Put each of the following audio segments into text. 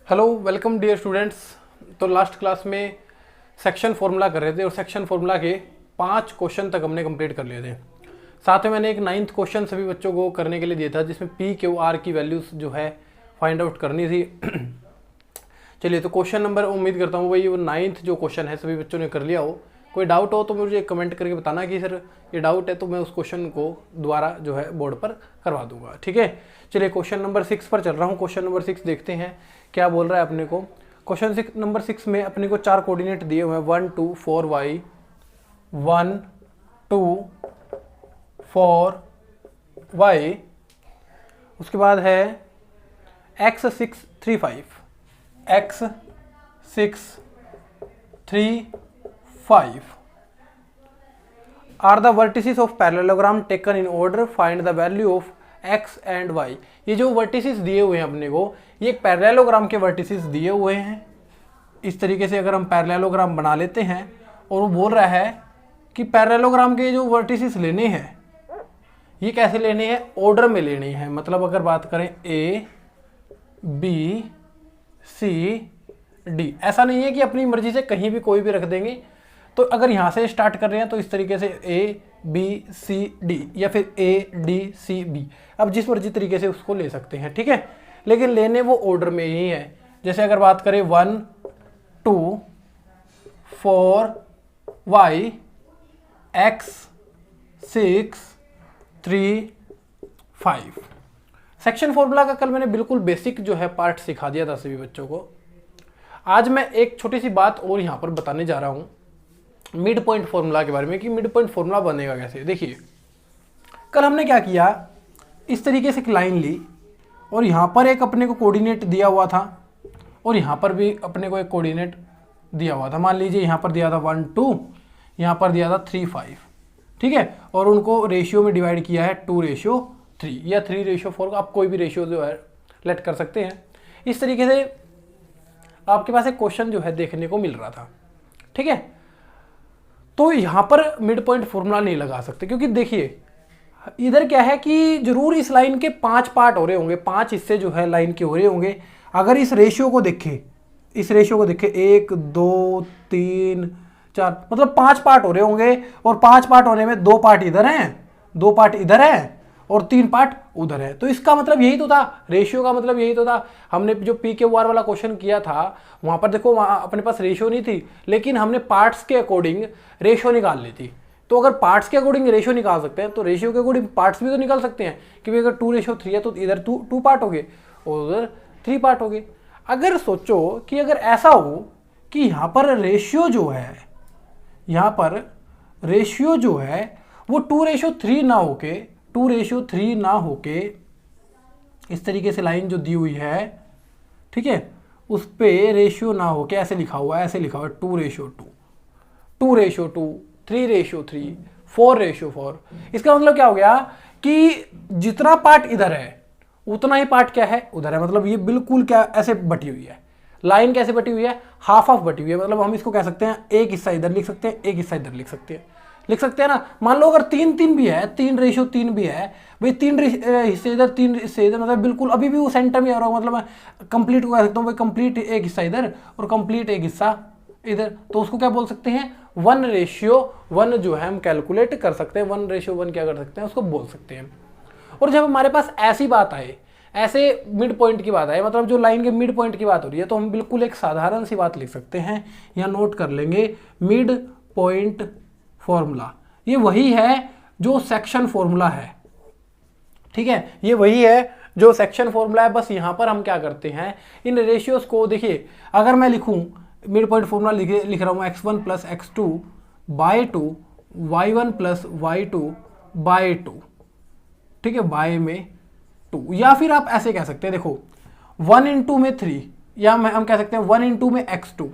Hello welcome dear students. तो last class में section formula कर रहे थे और सेक्शन फॉर्मूला के 5 क्वेश्चन तक हमने कंप्लीट कर लिए थे। साथ में मैंने एक 9th क्वेश्चन सभी बच्चों को करने के लिए दिया था जिसमें पी क्यू आर की वैल्यूज़ जो है फाइंड आउट करनी थी। चलिए तो क्वेश्चन नंबर उम्मीद करता हूँ वही वो 9th जो क्वेश्चन है सभी बच्चों ने कर लिया हो। कोई डाउट हो तो मुझे कमेंट करके बताना कि सर ये डाउट है, तो मैं उस क्वेश्चन को दोबारा जो है बोर्ड पर करवा दूंगा। ठीक है, चलिए क्वेश्चन नंबर 6 पर चल रहा हूँ। क्वेश्चन नंबर 6 देखते हैं क्या बोल रहा है अपने को। क्वेश्चन नंबर 6 में अपने को 4 कोऑर्डिनेट दिए हुए हैं 1 2 4 y, 1 2 4 y, उसके बाद है x 6 3 5, x 6 3 5 are the vertices of parallelogram taken in order, find the value of x and y। ये जो वर्टिसेस दिए हुए हैं अपने को, ये एक पैरेललोग्राम के वर्टिसेस दिए हुए हैं। इस तरीके से अगर हम पैरेललोग्राम बना लेते हैं और वो बोल रहा है कि पैरेललोग्राम के जो वर्टिसेस लेने हैं ये कैसे लेने हैं, ऑर्डर में लेने हैं। मतलब अगर बात करें a b c d, ऐसा नहीं है कि अपनी मर्जी से कहीं भी कोई भी रख देंगे। तो अगर यहाँ से स्टार्ट कर रहे हैं तो इस तरीके से a b c d या फिर a d c b, अब जिस मर्जी तरीके से उसको ले सकते हैं। ठीक है, लेकिन लेने वो ऑर्डर में ही है। जैसे अगर बात करें 1 2 4 y, x 6 3 5। सेक्शन फॉर्मूला का कल मैंने बिल्कुल बेसिक जो है पार्ट सिखा दिया था सभी बच्चों को। आज मैं एक छोटी सी बात और यहाँ पर बताने जा रहा हूँ मिड पॉइंट फॉर्मूला के बारे में कि मिड पॉइंट फॉर्मूला बनेगा कैसे। देखिए कल हमने क्या किया, इस तरीके से एक लाइन ली और यहाँ पर एक अपने को कोऑर्डिनेट दिया हुआ था और यहाँ पर भी अपने को एक कोऑर्डिनेट दिया हुआ था। मान लीजिए यहाँ पर दिया था 1 2, यहाँ पर दिया था 3 5। ठीक है, और उनको रेशियो में डिवाइड किया है 2:3 या 3:4, आप कोई भी रेशियो जो है लेट कर सकते हैं। इस तरीके से आपके पास एक क्वेश्चन जो है देखने को मिल रहा था। ठीक है, तो यहाँ पर मिड पॉइंट फॉर्मूला नहीं लगा सकते क्योंकि देखिए इधर क्या है कि जरूर इस लाइन के 5 पार्ट हो रहे होंगे, 5 हिस्से जो है लाइन के हो रहे होंगे। अगर इस रेशियो को देखें, इस रेशियो को देखें 1 2 3 4, मतलब 5 पार्ट हो रहे होंगे और 5 पार्ट होने में 2 पार्ट इधर हैं, 2 पार्ट इधर है और 3 पार्ट उधर है। तो इसका मतलब यही तो था, रेशियो का मतलब यही तो था। हमने जो पी के वार वाला क्वेश्चन किया था वहां पर देखो, वहां अपने पास रेशियो नहीं थी लेकिन हमने पार्ट्स के अकॉर्डिंग रेशियो निकाल ली थी। तो अगर पार्ट्स के अकॉर्डिंग रेशियो निकाल सकते हैं तो रेशियो के अकॉर्डिंग पार्ट्स भी तो निकाल सकते हैं कि अगर 2:3 है तो इधर 2 पार्ट हो गए और उधर 3 पार्ट हो गए। अगर सोचो कि अगर ऐसा हो कि यहाँ पर रेशियो जो है, यहाँ पर रेशियो जो है वो 2:3 ना होके, 2:3 ना होके इस तरीके से लाइन जो दी हुई है, ठीक है, उस पे रेशियो ना होके ऐसे लिखा हुआ है, ऐसे लिखा हुआ है 2:2, 2:2, 3:3, 4:4। इसका मतलब क्या हो गया कि जितना पार्ट इधर है उतना ही पार्ट क्या है उधर है। मतलब ये बिल्कुल क्या ऐसे बटी हुई है लाइन, कैसे बटी हुई है, हाफ ऑफ बटी हुई है। मतलब हम इसको कह सकते हैं एक हिस्सा इधर लिख सकते हैं, एक हिस्सा इधर लिख सकते हैं ना। मान लो अगर 3:3 भी है, 3:3 भी है भाई, 3 हिस्से इधर 3 हिस्से इधर, मतलब बिल्कुल अभी भी वो सेंटर में आ रहा होगा। मतलब मैं कंप्लीट को कह सकता हूँ भाई कंप्लीट एक हिस्सा इधर और कंप्लीट एक हिस्सा इधर। तो उसको क्या बोल सकते हैं, 1:1 जो है हम कैलकुलेट कर सकते हैं, 1:1 क्या कर सकते हैं उसको बोल सकते हैं। और जब हमारे पास ऐसी बात आए, ऐसे मिड पॉइंट की बात आए, मतलब जो लाइन के मिड पॉइंट की बात हो रही है, तो हम बिल्कुल एक साधारण सी बात लिख सकते हैं, यहाँ नोट कर लेंगे मिड पॉइंट फॉर्मूला। ये वही है जो सेक्शन फॉर्मूला है। ठीक है, ये वही है जो सेक्शन फॉर्मूला है। बस यहाँ पर हम क्या करते हैं, इन रेशियोज को देखिए, अगर मैं लिखूं मिड पॉइंट फॉर्मूला लिख रहा हूँ x1 + x2 / 2, y1 + y2 / 2, ठीक है, बाय में 2। या फिर आप ऐसे कह सकते हैं, देखो 1 × में 3, या हम कह सकते हैं 1 × में x2,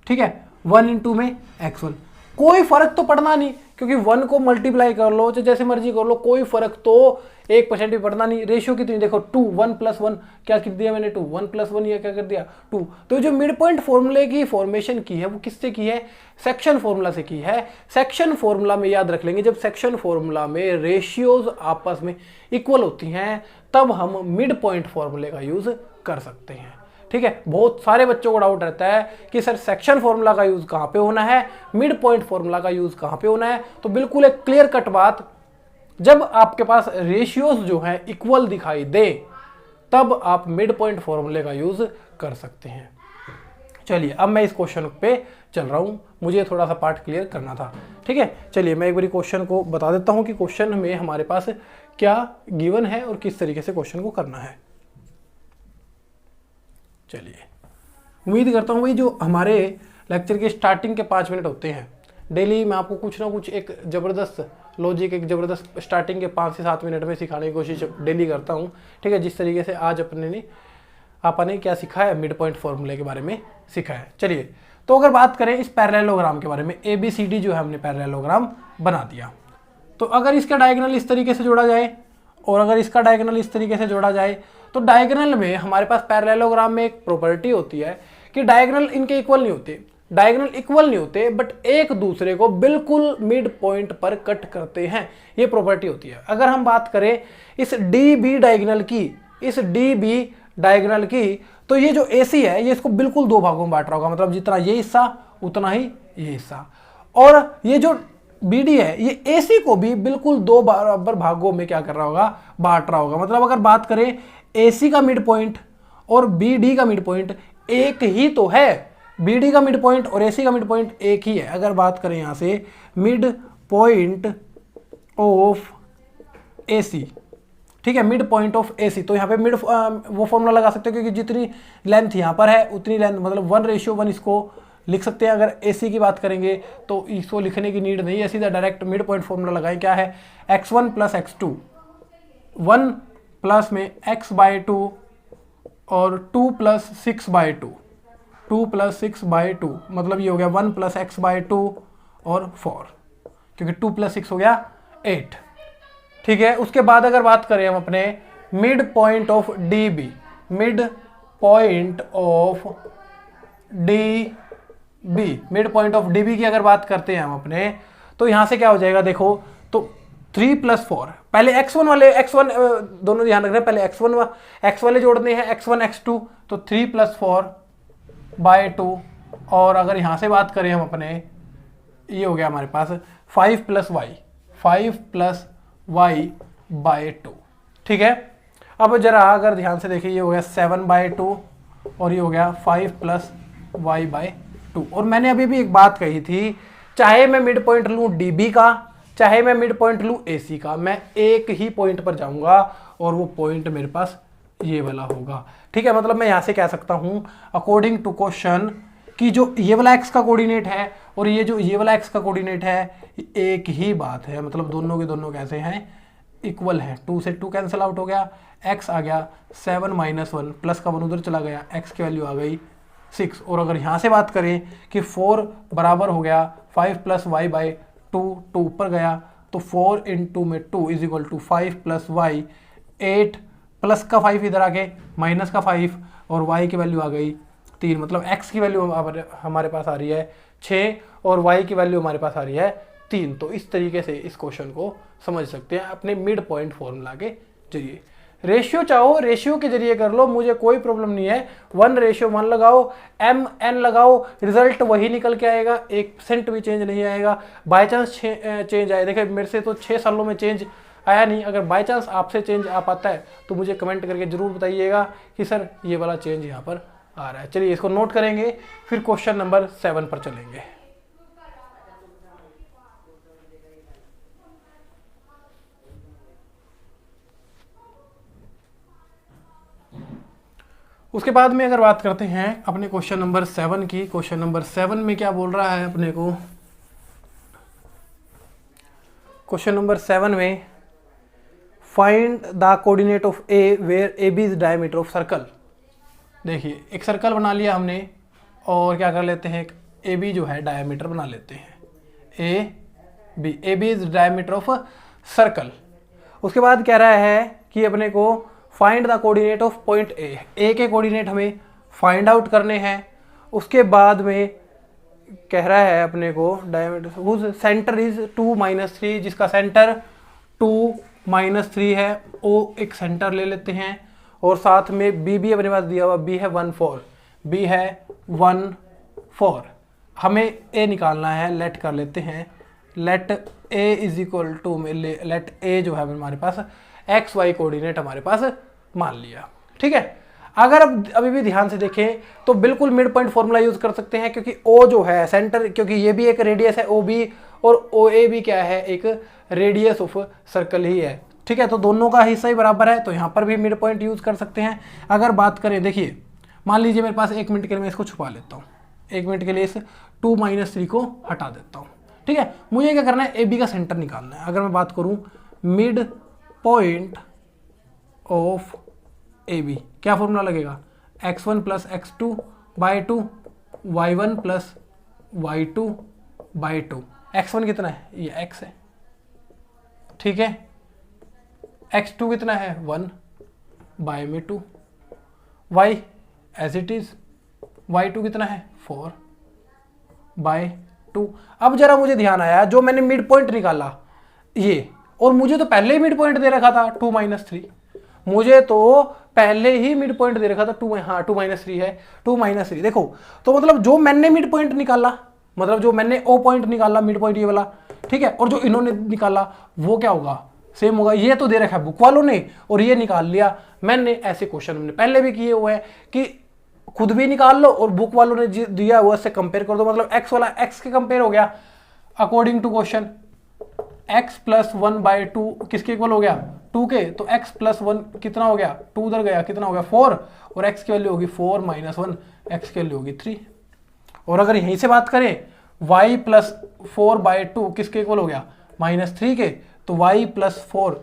ठीक है, 1 × में x1। कोई फर्क तो पड़ना नहीं क्योंकि 1 को मल्टीप्लाई कर लो चाहे जैसे मर्जी कर लो, कोई फर्क तो 1% भी पड़ना नहीं। रेशियो कितनी देखो 2, 1 + 1 क्या कर दिया मैंने 2, 1 + 1 ये क्या कर दिया 2। तो जो मिड पॉइंट फॉर्मूले की फॉर्मेशन की है वो किससे की है, सेक्शन फॉर्मूला से की है। सेक्शन फॉर्मूला में याद रख लेंगे, जब सेक्शन फॉर्मूला में रेशियोज आपस में इक्वल होती हैं तब हम मिड पॉइंट फॉर्मूले का यूज कर सकते हैं। ठीक है, बहुत सारे बच्चों को डाउट रहता है कि सर सेक्शन फॉर्मूला का यूज कहाँ पे होना है, मिड पॉइंट फॉर्मूला का यूज कहाँ पे होना है। तो बिल्कुल एक क्लियर कट बात, जब आपके पास रेशियोज जो है इक्वल दिखाई दे तब आप मिड पॉइंट फॉर्मूले का यूज कर सकते हैं। चलिए अब मैं इस क्वेश्चन पे चल रहा हूँ, मुझे थोड़ा सा पार्ट क्लियर करना था, ठीक है। चलिए मैं एक बार क्वेश्चन को बता देता हूँ कि क्वेश्चन में हमारे पास क्या गिवन है और किस तरीके से क्वेश्चन को करना है। चलिए उम्मीद करता हूँ भाई जो हमारे लेक्चर के स्टार्टिंग के 5 मिनट होते हैं डेली, मैं आपको कुछ ना कुछ एक ज़बरदस्त लॉजिक, एक ज़बरदस्त स्टार्टिंग के 5 से 7 मिनट में सिखाने की कोशिश डेली करता हूँ, ठीक है। जिस तरीके से आज आपने क्या सीखा है, मिड पॉइंट फॉर्मूले के बारे में सीखा है। चलिए तो अगर बात करें इस पैरेललोग्राम के बारे में, ABCD जो है हमने पैरेललोग्राम बना दिया, तो अगर इसका डायगोनल इस तरीके से जोड़ा जाए और अगर इसका डायगोनल इस तरीके से जोड़ा जाए, तो डायगोनल में हमारे पास पैरेललोग्राम में एक प्रॉपर्टी होती है कि डायगोनल इनके इक्वल नहीं होते, डायगोनल इक्वल नहीं होते बट एक दूसरे को बिल्कुल मिड पॉइंट पर कट करते हैं, ये प्रॉपर्टी होती है। अगर हम बात करें इस DB डायगोनल की, इस DB डायगोनल की, तो ये जो AC है ये इसको बिल्कुल 2 भागों में बांट रहा होगा, मतलब जितना ये हिस्सा उतना ही ये हिस्सा, और ये जो BD है ये AC को भी बिल्कुल 2 बराबर भागों में क्या कर रहा होगा, बांट रहा होगा। मतलब अगर बात करें AC का मिड पॉइंट और BD का मिड पॉइंट एक ही तो है, BD का मिड पॉइंट और AC का मिड पॉइंट एक ही है। अगर बात करें यहाँ से मिड पॉइंट ऑफ AC, ठीक है, मिड पॉइंट ऑफ AC, तो यहाँ पे मिड वो फॉर्मूला लगा सकते हो क्योंकि जितनी लेंथ यहाँ पर है उतनी लेंथ, मतलब 1:1 इसको लिख सकते हैं। अगर AC की बात करेंगे तो इसको लिखने की नीड नहीं है, सीधा डायरेक्ट मिड पॉइंट फॉर्मूला लगाएं, क्या है x1 + x2, 1 प्लस में x/2 और 2 + 6/2, 2 + 6/2, मतलब ये हो गया 1 + x/2 और 4, क्योंकि 2 + 6 हो गया 8, ठीक है। उसके बाद अगर बात करें हम अपने mid point of DB, mid point of DB, mid point of DB की अगर बात करते हैं हम अपने, तो यहां से क्या हो जाएगा देखो, तो 3 + 4, पहले x1 वाले, x1 दोनों ध्यान रख रहे हैं, पहले x वाले जोड़ने हैं, x1 x2, तो 3 + 4/2, और अगर यहां से बात करें हम अपने, ये हो गया हमारे पास 5 + y, 5 + y/2, ठीक है। अब जरा अगर ध्यान से देखिए, ये हो गया 7/2 और ये हो गया 5 + y/2। और मैंने अभी भी एक बात कही थी, चाहे मैं मिड पॉइंट लूँ DB का, चाहे मैं मिड पॉइंट लूँ AC का, मैं एक ही पॉइंट पर जाऊंगा और वो पॉइंट मेरे पास ये वाला होगा, ठीक है। मतलब मैं यहाँ से कह सकता हूँ अकॉर्डिंग टू क्वेश्चन कि जो ये वाला x का कोऑर्डिनेट है और ये जो ये वाला x का कोऑर्डिनेट है एक ही बात है, मतलब दोनों के दोनों कैसे हैं, इक्वल है। 2 से 2 कैंसिल आउट हो गया, x आ गया 7 - 1, प्लस का 1 उधर चला गया, x की वैल्यू आ गई 6। और अगर यहाँ से बात करें कि 4 बराबर हो गया 5 + y/2, 2 ऊपर गया, तो 4 × 2 में 2 = 5 + y, 8 प्लस का 5 इधर आके माइनस का 5 और y की वैल्यू आ गई 3, मतलब x की वैल्यू हमारे पास आ रही है 6 और y की वैल्यू हमारे पास आ रही है 3। तो इस तरीके से इस क्वेश्चन को समझ सकते हैं अपने मिड पॉइंट फॉर्मूला के जरिए। रेशियो चाहो रेशियो के जरिए कर लो, मुझे कोई प्रॉब्लम नहीं है, 1:1 लगाओ, mn लगाओ, रिजल्ट वही निकल के आएगा, 1% भी चेंज नहीं आएगा। बाय चांस चेंज आए, देखिए मेरे से तो 6 सालों में चेंज आया नहीं, अगर बाय चांस आपसे चेंज आ पाता है तो मुझे कमेंट करके जरूर बताइएगा कि सर ये वाला चेंज यहाँ पर आ रहा है। चलिए इसको नोट करेंगे, फिर क्वेश्चन नंबर 7 पर चलेंगे। उसके बाद में अगर बात करते हैं अपने क्वेश्चन नंबर 7 की, क्वेश्चन नंबर 7 में क्या बोल रहा है अपने को, क्वेश्चन नंबर 7 में find the coordinate of A where AB is diameter of circle. देखिए एक सर्कल बना लिया हमने और क्या कर लेते हैं, AB जो है डायमीटर बना लेते हैं, AB is diameter of circle. उसके बाद कह रहा है कि अपने को find the coordinate of point A के कोऑर्डिनेट हमें फाइंड आउट करने हैं। उसके बाद में कह रहा है अपने को डायमीटर हुज सेंटर इज 2 - 3, जिसका सेंटर 2 - 3 है, वो एक सेंटर ले लेते हैं। और साथ में बी भी अपने पास दिया हुआ, बी है 1 4, बी है 1 4। हमें ए निकालना है, लेट कर लेते हैं, let A is equal to में लेट ए जो है हमारे पास एक्स वाई कोऑर्डिनेट हमारे पास मान लिया। ठीक है, अगर अब अभी भी ध्यान से देखें तो बिल्कुल मिड पॉइंट फॉर्मूला यूज कर सकते हैं, क्योंकि ओ जो है सेंटर, क्योंकि ये भी एक रेडियस है ओ बी, और ओ ए भी क्या है, एक रेडियस ऑफ सर्कल ही है। ठीक है, तो दोनों का हिस्सा ही बराबर है, तो यहाँ पर भी मिड पॉइंट यूज कर सकते हैं। अगर बात करें, देखिए मान लीजिए मेरे पास 1 मिनट के लिए मैं इसको छुपा लेता हूँ, 1 मिनट के लिए इस 2 - 3 को हटा देता हूँ। ठीक है, मुझे क्या करना है, ए बी का सेंटर निकालना है। अगर मैं बात करूँ mid point of A B, क्या फॉर्मूला लगेगा, x1 + x2/2 y1 + y2/2। x1 कितना है, ये x है। ठीक है, x2 कितना है, 1 बाय में 2, y as it is, y2 कितना है, 4 बाय 2। अब जरा मुझे ध्यान आया, जो मैंने मिड पॉइंट निकाला ये, और मुझे तो पहले ही मिड पॉइंट दे रखा था 2 - 3, मुझे तो पहले ही मिड पॉइंट दे रखा था 2 - 3 है, 2 - 3। देखो तो मतलब जो मैंने मिड पॉइंट निकाला, मतलब जो मैंने ओ पॉइंट निकाला मिड पॉइंट ये वाला, ठीक है, और जो इन्होंने निकाला वो क्या होगा, सेम होगा। ये तो दे रखा है बुक वालों ने और ये निकाल लिया मैंने। ऐसे क्वेश्चन हमने पहले भी किए हुए हैं कि खुद भी निकाल लो और बुक वालों ने दिया हुआ से कंपेयर कर दो, मतलब एक्स वाला एक्स के कंपेयर हो गया अकॉर्डिंग टू क्वेश्चन। x + 1/2 किसके इक्वल हो गया, 2 के, तो x + 1 कितना हो गया, 2 उधर गया, कितना हो गया 4, और x की वैल्यू होगी 4 - 1, x की वैल्यू होगी 3। और अगर यहीं से बात करें y + 4/2 किसके इक्वल हो गया, -3 के, तो y + 4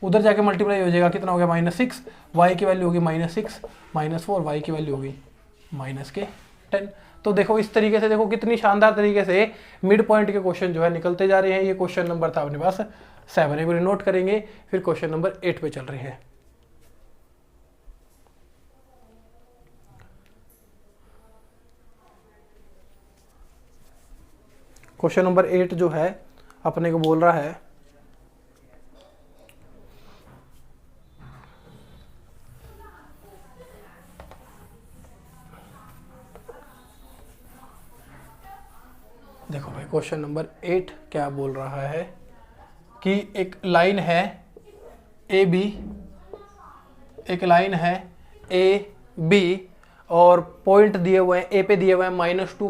उधर जाके मल्टीप्लाई हो जाएगा, कितना हो गया -6, y की वैल्यू होगी -6 - 4, y की वैल्यू होगी -10। तो देखो इस तरीके से, देखो कितनी शानदार तरीके से मिड पॉइंट के क्वेश्चन जो है निकलते जा रहे हैं। ये क्वेश्चन नंबर था अपने पास 7, एक बार नोट करेंगे, फिर क्वेश्चन नंबर 8 पे चल रहे हैं। क्वेश्चन नंबर 8 जो है अपने को बोल रहा है देखो भाई, क्वेश्चन नंबर 8 क्या बोल रहा है कि एक लाइन है ए बी, एक लाइन है ए बी, और पॉइंट दिए हुए हैं, ए पे दिए हुए हैं -2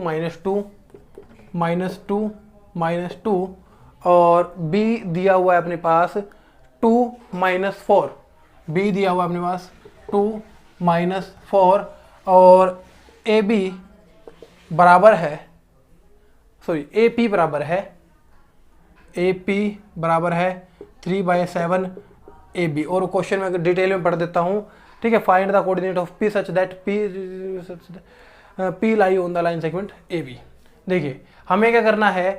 - 2, और बी दिया हुआ है अपने पास 2 - 4, बी दिया हुआ है अपने पास 2 - 4, और ए बी बराबर है, सॉरी ए पी बराबर है, ए पी बराबर है 3/7 ए बी। और क्वेश्चन में डिटेल में पढ़ देता हूँ। ठीक है, find the coordinate of P such that P lie on the line segment A B. देखिए हमें क्या करना है,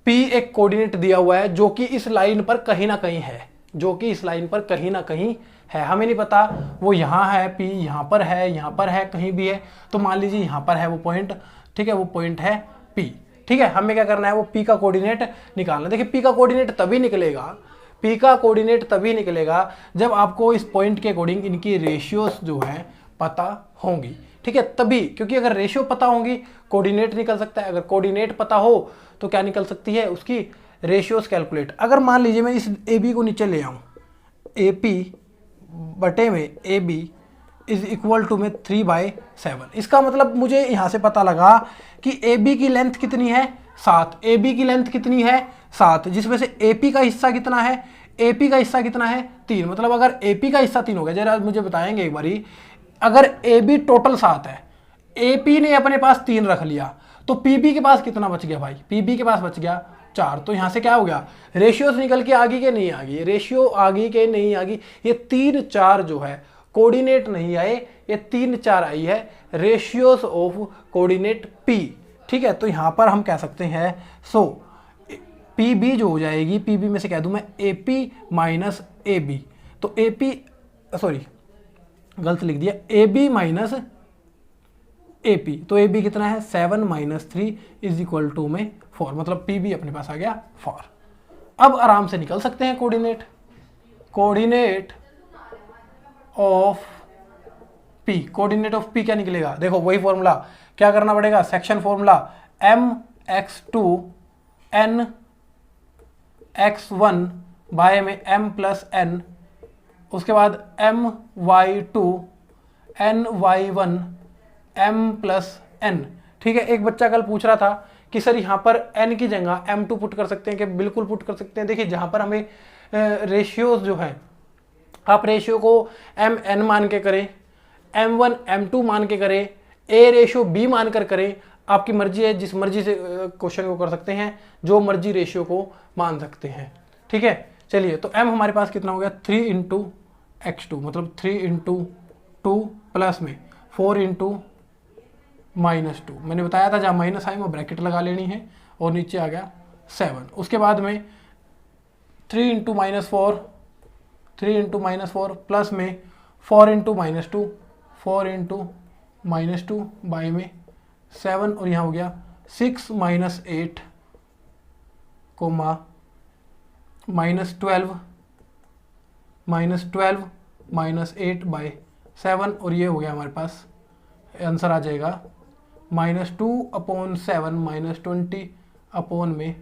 पी एक कोऑर्डिनेट दिया हुआ है जो कि इस लाइन पर कहीं ना कहीं है, जो कि इस लाइन पर कहीं ना कहीं है। हमें नहीं पता वो यहाँ है, पी यहाँ पर है, यहाँ पर है, कहीं भी है। तो मान लीजिए यहाँ पर है वो पॉइंट, ठीक है, वो पॉइंट है P। ठीक है, हमें क्या करना है, वो P का कोऑर्डिनेट निकालना। देखिए P का कोऑर्डिनेट तभी निकलेगा, P का कोऑर्डिनेट तभी निकलेगा जब आपको इस पॉइंट के अकॉर्डिंग इनकी रेशियोज जो है पता होंगी। ठीक है, तभी, क्योंकि अगर रेशियो पता होंगी कोऑर्डिनेट निकल सकता है। अगर कोऑर्डिनेट पता हो तो क्या निकल सकती है, उसकी रेशियोज कैलकुलेट। अगर मान लीजिए मैं इस ए बी को नीचे ले आऊँ, ए पी बटे में A B is equal to में 3/7। इसका मतलब मुझे यहाँ से पता लगा कि ए बी की लेंथ कितनी है, 7। ए बी की लेंथ कितनी है, 7, जिसमें से ए पी का हिस्सा कितना है, ए पी का हिस्सा कितना है, 3। मतलब अगर ए पी का हिस्सा 3 हो गया, जरा मुझे बताएंगे एक बारी, अगर ए बी टोटल 7 है, ए पी ने अपने पास 3 रख लिया, तो पी बी के पास कितना बच गया भाई, पी बी के पास बच गया 4। तो यहाँ से क्या हो गया, रेशियोज निकल के आगे के नहीं आ गई, रेशियो आगे के नहीं आ गई। ये 3 4 जो है कोऑर्डिनेट नहीं आए, ये 3 4 आई है रेशियोज ऑफ कोऑर्डिनेट P। ठीक है, तो यहाँ पर हम कह सकते हैं सो पी बी जो हो जाएगी, पी बी में से कह दूं मैं A P minus A B, तो ए पी, सॉरी गलत लिख दिया, A B minus A P, तो ए बी कितना है 7 - 3 इज इक्वल टू में 4, मतलब पी बी अपने पास आ गया 4। अब आराम से निकल सकते हैं coordinate. Coordinate of P, coordinate of P क्या निकलेगा, देखो वही फॉर्मूला, क्या करना पड़ेगा, section formula mx2 n x1 by में m प्लस n, उसके बाद my2 ny1 m plus n। ठीक है, एक बच्चा कल पूछ रहा था कि सर यहाँ पर n की जगह m2 पुट कर सकते हैं क्या, बिल्कुल पुट कर सकते हैं। देखिए जहाँ पर हमें रेशियोज जो है, आप रेशियो को mn मान के करें, m1 m2 मान के करें, a रेशियो b मान कर करें, आपकी मर्जी है, जिस मर्जी से क्वेश्चन को कर सकते हैं, जो मर्जी रेशियो को मान सकते हैं। ठीक है, चलिए तो m हमारे पास कितना हो गया 3 इंटू x2, मतलब 3 इंटू 2 प्लस में 4 इंटू -2, मैंने बताया था जहाँ माइनस आई वो ब्रैकेट लगा लेनी है, और नीचे आ गया 7। उसके बाद में 3 इंटू -4, 3 इंटू -4 प्लस में 4 इंटू -2, 4 इंटू -2 बाई में 7, और यहाँ हो गया 6 - 8 कोमा -12 -8 बाई 7, और ये हो गया हमारे पास आंसर आ जाएगा -2/7 -20 अपॉन में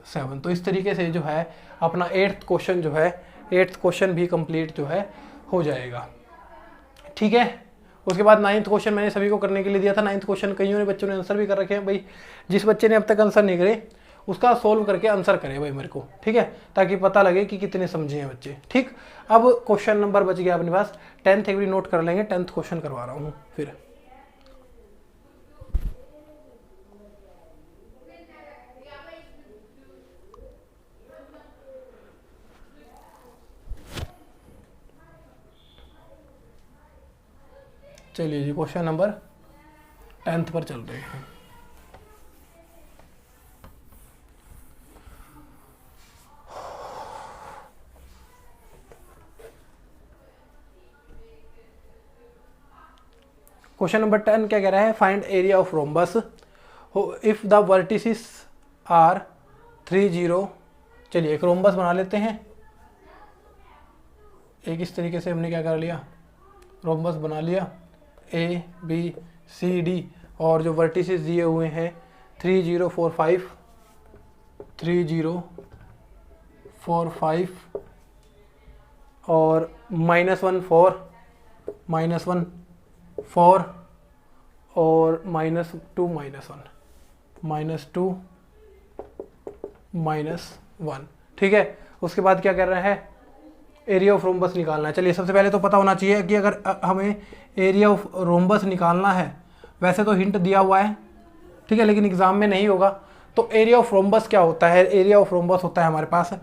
7। तो इस तरीके से जो है अपना 8th क्वेश्चन जो है, 8th क्वेश्चन भी कंप्लीट जो है हो जाएगा। ठीक है, उसके बाद 9th क्वेश्चन मैंने सभी को करने के लिए दिया था। 9th क्वेश्चन कईयों ने बच्चों ने आंसर भी कर रखे हैं। भाई जिस बच्चे ने अब तक आंसर नहीं करे उसका सोल्व करके आंसर करे भाई मेरे को, ठीक है, ताकि पता लगे कि कितने समझे हैं बच्चे। ठीक, अब क्वेश्चन नंबर बच गया अपने पास 10th, एक भी नोट कर लेंगे, 10th क्वेश्चन करवा रहा हूँ फिर। चलिए जी, क्वेश्चन नंबर 10th पर चल रहे हैं। क्वेश्चन नंबर 10 क्या कह रहा है, find area of rhombus if the vertices are 3 0। चलिए एक रोम्बस बना लेते हैं। एक इस तरीके से हमने क्या कर लिया, रोम्बस बना लिया, A B C D, और जो वर्टिसेस दिए हुए हैं 3 0 4 5, 3 0 4 5 और -1 4, -1 4 और -2 -1, -2 -1। ठीक है, उसके बाद क्या कर रहा है, एरिया ऑफ रोम्बस निकालना है। चलिए सबसे पहले तो पता होना चाहिए कि अगर हमें एरिया ऑफ रोम्बस निकालना है, वैसे तो हिंट दिया हुआ है, ठीक है, लेकिन एग्जाम में नहीं होगा। तो एरिया ऑफ रोम्बस क्या होता है, एरिया ऑफ रोम्बस होता है हमारे पास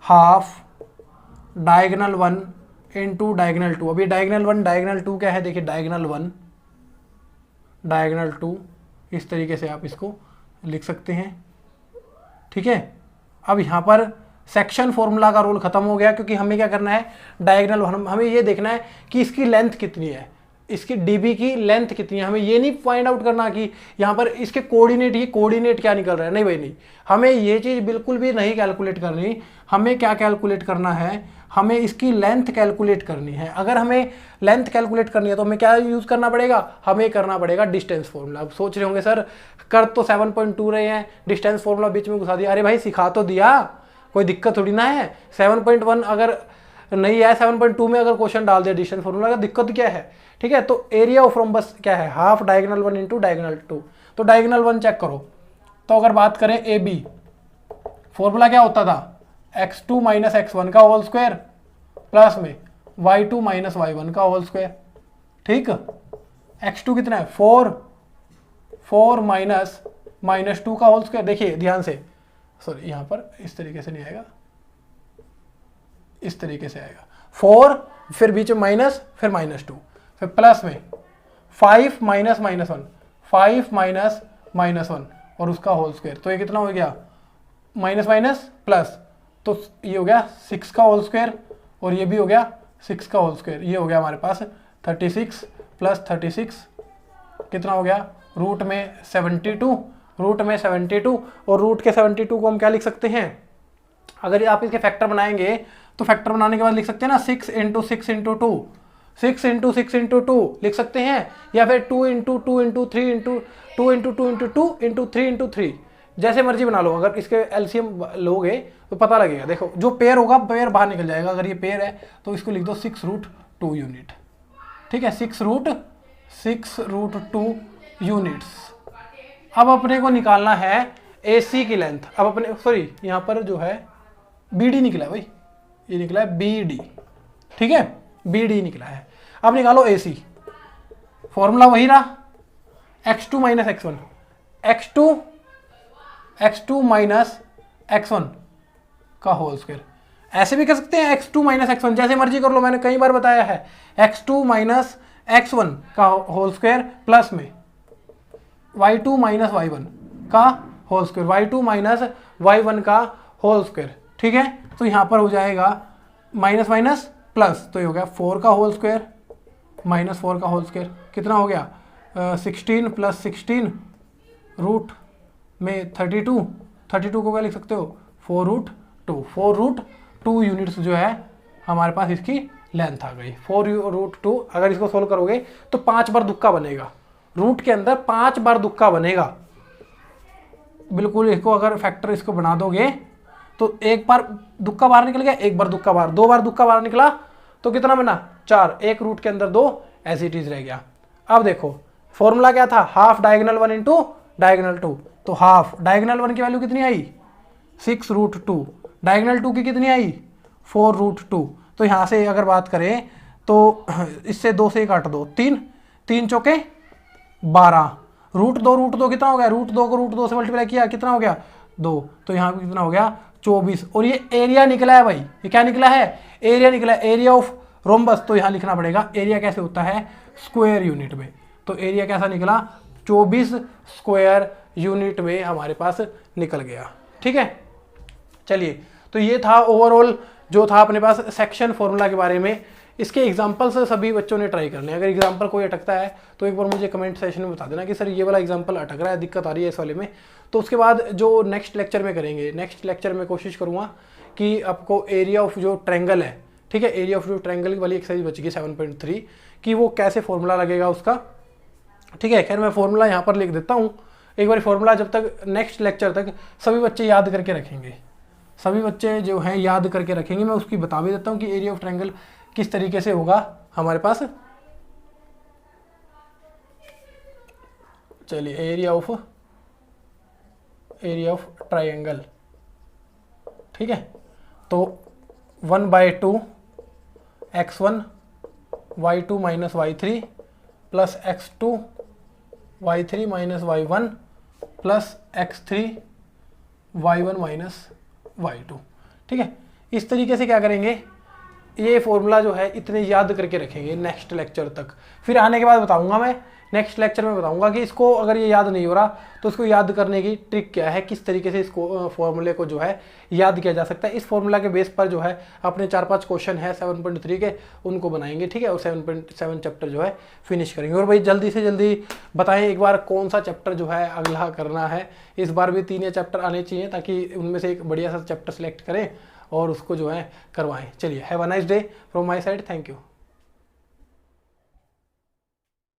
हाफ डायगोनल 1 इंटू डायगोनल 2। अभी डायगोनल 1 डायगोनल 2 क्या है, देखिए डायगोनल 1 डायगोनल 2, इस तरीके से आप इसको लिख सकते हैं। ठीक है, अब यहाँ पर सेक्शन फॉर्मूला का रोल खत्म हो गया, क्योंकि हमें क्या करना है, डायगोनल हमें ये देखना है कि इसकी लेंथ कितनी है, इसकी डीबी की लेंथ कितनी है। हमें ये नहीं फाइंड आउट करना कि यहाँ पर इसके कोऑर्डिनेट, ये कोऑर्डिनेट क्या निकल रहा है, नहीं भाई नहीं, हमें ये चीज़ बिल्कुल भी नहीं कैलकुलेट करनी। हमें क्या कैलकुलेट करना है, हमें इसकी लेंथ कैलकुलेट करनी है। अगर हमें लेंथ कैलकुलेट करनी है तो हमें क्या यूज़ करना पड़ेगा, हमें करना पड़ेगा डिस्टेंस फॉर्मूला। अब सोच रहे होंगे सर कर तो 7.2 रहे हैं, डिस्टेंस फॉर्मूला बीच में घुसा दिया। अरे भाई सिखा तो दिया, कोई दिक्कत थोड़ी ना है। 7.1 अगर नहीं है, 7.2 में अगर क्वेश्चन डाल दिया डिस्टेंस फॉर्मूला का, दिक्कत क्या है। ठीक है, तो एरिया ऑफ रोम्बस क्या है, हाफ डायगोनल 1 इंटू डायगोनल 2। तो डायगोनल 1 चेक करो, तो अगर बात करें ए बी, फॉर्मूला क्या होता था, x2 - x1 का होल स्क्वायर प्लस में y2 - y1 का होल स्क्वायर। ठीक, x2 कितना है 4 -2 का होल स्क्वायर। देखिए ध्यान से, सॉरी यहाँ पर इस तरीके से नहीं आएगा, इस तरीके से आएगा 4, फिर बीच में माइनस, फिर -2, फिर प्लस में 5 -1, 5 -1 और उसका होल स्क्वायर। तो ये कितना हो गया, माइनस माइनस प्लस, तो ये हो गया 6 का होल स्क्वायर, और ये भी हो गया 6 का होल स्क्वायर। ये हो गया हमारे पास 36 + 36 कितना हो गया, रूट में 72, रूट में 72, और रूट के 72 को हम क्या लिख सकते हैं, अगर आप इसके फैक्टर बनाएंगे तो फैक्टर बनाने के बाद लिख सकते हैं ना 6 × 6 × 2, 6 इंटू 6 इंटू 2 लिख सकते हैं, या फिर 2 into 2 into 3 into 2 into 2 into 2 into 3 into 3, जैसे मर्जी बना लो। अगर इसके एलसीएम लोगे तो पता लगेगा। देखो जो पेयर होगा पेयर बाहर निकल जाएगा। अगर ये पेयर है तो इसको लिख दो 6√2 यूनिट। ठीक है, 6√2 यूनिट्स। अब अपने को निकालना है AC की लेंथ। अब अपने सॉरी यहाँ पर जो है BD निकला है भाई, ये निकला है BD। ठीक है, BD निकला है। अब निकालो AC। फॉर्मूला वही रहा, x2 minus x1, x2 minus x1 का होल स्क्वायर। ऐसे भी कर सकते हैं x2 माइनस x1, जैसे मर्जी कर लो, मैंने कई बार बताया है। x2 माइनस x1 का होल स्क्वायर प्लस में y2 माइनस y1 का whole square, y2 minus y1 का होल स्क्वायर। ठीक है, तो यहाँ पर हो जाएगा माइनस माइनस प्लस, तो ये हो गया 4 का होल स्क्वायर माइनस 4 का होल स्क्वायर। कितना हो गया 16 प्लस 16 रूट में 32 को क्या लिख सकते हो 4√2 यूनिट्स जो है हमारे पास इसकी लेंथ आ गई 4√2। अगर इसको सोल्व करोगे तो 5 बार दुक्का बनेगा, रूट के अंदर 5 बार दुक्का बनेगा। बिल्कुल इसको अगर फैक्टर इसको बना दोगे तो एक बार दुक्का बाहर निकल गया, एक बार दुक्का बाहर, 2 बार दुक्का बाहर निकला तो कितना बना 4, एक रूट के अंदर 2 एज इट इज रह गया। अब देखो फॉर्मूला क्या था, हाफ डायगोनल 1 इंटू डायगोनल 2, तो हाफ डायगोनल 1 की वैल्यू कितनी आई 6√2, डायगोनल 2 की कितनी आई 4√2। तो यहाँ से अगर बात करें तो इससे 2 से काट दो 3, 3 चौके 12, √2 कितना हो गया, √2 को √2 से मल्टीप्लाई किया कितना हो गया 2, तो यहाँ कितना हो गया 24। और ये एरिया निकला है भाई, ये क्या निकला है एरिया निकला है, एरिया ऑफ रोम्बस। तो यहाँ लिखना पड़ेगा एरिया कैसे होता है स्क्वायर यूनिट में, तो एरिया कैसा निकला 24 स्क्वायर यूनिट में हमारे पास निकल गया। ठीक है, चलिए तो ये था ओवरऑल जो था अपने पास सेक्शन फॉर्मूला के बारे में। इसके एग्जाम्पल्स सभी बच्चों ने ट्राई करने हैं। अगर एग्जाम्पल कोई अटकता है तो एक बार मुझे कमेंट सेशन में बता देना कि सर ये वाला एग्जाम्पल अटक रहा है, दिक्कत आ रही है इस वाले में। तो उसके बाद जो नेक्स्ट लेक्चर में करेंगे, नेक्स्ट लेक्चर में कोशिश करूँगा कि आपको एरिया ऑफ जो ट्रायंगल है, ठीक है, एरिया ऑफ जो ट्रायंगल वाली एक्सरसाइज बचेगी 7.3 कि वो कैसे फॉर्मूला लगेगा उसका। ठीक है, खैर मैं फॉर्मूला यहाँ पर लिख देता हूँ एक बार। फॉर्मूला जब तक नेक्स्ट लेक्चर तक सभी बच्चे याद करके रखेंगे, सभी बच्चे जो हैं याद करके रखेंगे। मैं उसकी बता भी देता हूँ कि एरिया ऑफ ट्रायंगल किस तरीके से होगा हमारे पास। चलिए एरिया ऑफ ट्रायंगल, ठीक है, तो 1/2 x1 y2 minus y3 plus x2 y3 minus y1 plus x3 y1 minus y2। ठीक है, इस तरीके से क्या करेंगे, ये फॉर्मूला जो है इतने याद करके रखेंगे नेक्स्ट लेक्चर तक। फिर आने के बाद बताऊंगा मैं नेक्स्ट लेक्चर में बताऊंगा कि इसको अगर ये याद नहीं हो रहा तो इसको याद करने की ट्रिक क्या है, किस तरीके से इसको फॉर्मूले को जो है याद किया जा सकता है। इस फॉर्मूला के बेस पर जो है अपने 4-5 क्वेश्चन है 7.3 के, उनको बनाएंगे। ठीक है, और 7.7 चैप्टर जो है फिनिश करेंगे। और भाई जल्दी से जल्दी बताएं एक बार कौन सा चैप्टर जो है अगला करना है। इस बार भी 3 चैप्टर आने चाहिए ताकि उनमें से एक बढ़िया सा चैप्टर सेलेक्ट करें और उसको जो है करवाएं। चलिए, have a nice day from my side, thank you.